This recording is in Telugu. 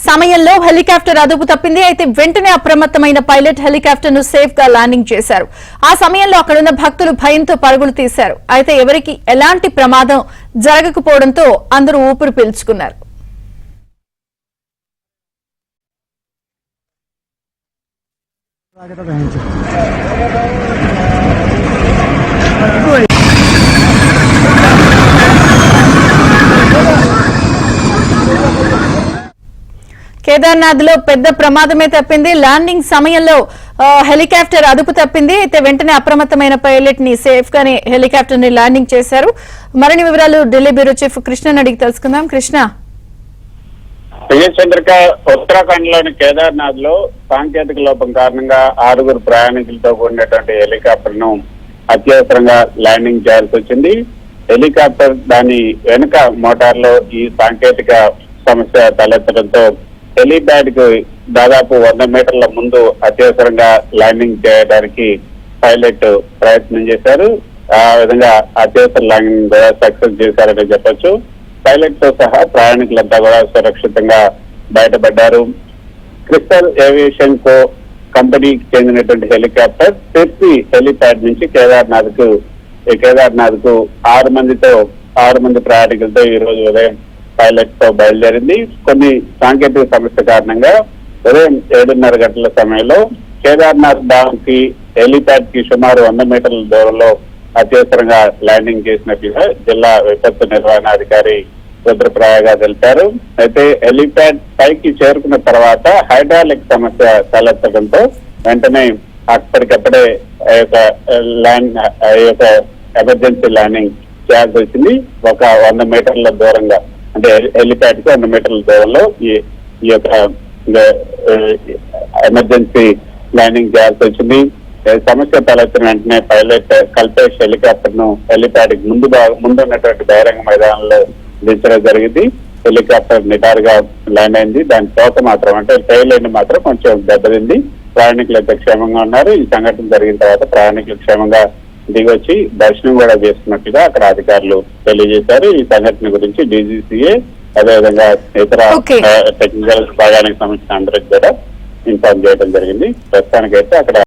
సమయంలో హెలికాప్టర్ అదుపు తప్పింది. అయితే వెంటనే అప్రమత్తమైన పైలట్ హెలికాప్టర్ ను సేఫ్ గా ల్యాండింగ్ చేశారు. ఆ సమయంలో అక్కడున్న భక్తులు భయంతో పరుగులు తీశారు. అయితే ఎవరికి ఎలాంటి ప్రమాదం జరగకపోవడంతో అందరూ ఊపిరి పీల్చుకున్నారు. కేదార్నాథ్ లో పెద్ద ప్రమాదమే తప్పింది. ల్యాండింగ్ సమయంలో హెలికాప్టర్ అదుపు తప్పింది. అయితే వెంటనే అప్రమత్తమైన పైలట్ ని సేఫ్ గానే హెలికాప్టర్ ని ల్యాండింగ్ చేశారు. మరిన్ని వివరాలు ఢిల్లీ బ్యూరో చీఫ్ కృష్ణ అడిగి తెలుసుకుందాం. కృష్ణ, చంద్రిక, ఉత్తరాఖండ్ లోని కేదార్నాథ్ లో సాంకేతిక లోపం కారణంగా 6 ప్రయాణికులతో కూడినటువంటి హెలికాప్టర్ ను అత్యవసరంగా ల్యాండింగ్ చేయాల్సి వచ్చింది. హెలికాప్టర్ దాని వెనుక మోటార్ లో ఈ సాంకేతిక సమస్య తలెత్తడంతో హెలీప్యాడ్ కు దాదాపు 100 మీటర్ల ముందు అత్యవసరంగా ల్యాండింగ్ చేయడానికి పైలట్ ప్రయత్నం చేశారు. ఆ విధంగా అత్యవసర ల్యాండింగ్ కూడా సక్సెస్ చేశారని చెప్పొచ్చు. పైలట్ తో సహా ప్రయాణికులంతా కూడా సురక్షితంగా బయటపడ్డారు. క్రిస్టల్ ఏవియేషన్ కో కంపెనీకి చెందినటువంటి హెలికాప్టర్ తిర్సి హెలిప్యాడ్ నుంచి కేదార్నాథ్ కు 6 మంది ప్రయాణికులతో ఈ రోజు ఉదయం పైలట్ తో బయలుదేరింది. కొన్ని సాంకేతిక సమస్య కారణంగా ఉదయం 7:30 గంటల సమయంలో కేదార్నాథ్ డామ్ కి హెలిప్యాడ్ కి సుమారు 100 మీటర్ల దూరంలో అత్యవసరంగా ల్యాండింగ్ చేసినట్లుగా జిల్లా విపత్తు నిర్వహణాధికారి రుద్రప్రయాగ తెలిపారు. అయితే హెలిప్యాడ్ పైకి చేరుకున్న తర్వాత హైడ్రాలిక్ సమస్య తలెత్తడంతో వెంటనే అప్పటికప్పుడే ఎమర్జెన్సీ ల్యాండింగ్ చేయాల్సి వచ్చింది. ఒక 100 మీటర్ల దూరంగా, అంటే హెలిప్యాడ్ కి 100 మీటర్ల దూరంలో ఈ యొక్క ఎమర్జెన్సీ ల్యాండింగ్ చేయాల్సి వచ్చింది. సమస్య తలెత్తిన వెంటనే పైలట్ కల్పేష్ హెలికాప్టర్ ను హెలిప్యాడ్ కి ముందు ఉన్నటువంటి బహిరంగ మైదానంలో దించడం జరిగింది. హెలికాప్టర్ నిటారుగా ల్యాండ్ అయింది. దాని తోక మాత్రం, అంటే టైల్ ఎండ్ మాత్రం కొంచెం దెబ్బతింది. ప్రయాణికులు అయితే క్షేమంగా ఉన్నారు. ఈ సంఘటన జరిగిన తర్వాత ప్రయాణికులు క్షేమంగా దిగొచ్చి దర్శనం కూడా చేసుకున్నట్టుగా అక్కడ అధికారులు తెలియజేశారు. ఈ సంఘటన గురించి డీజీసీఏ అదేవిధంగా ఇతర టెక్నికల్ విభాగానికి సంబంధించిన అందరికి కూడా ఇన్ఫార్మ్ చేయడం జరిగింది. ప్రస్తుతానికైతే అక్కడ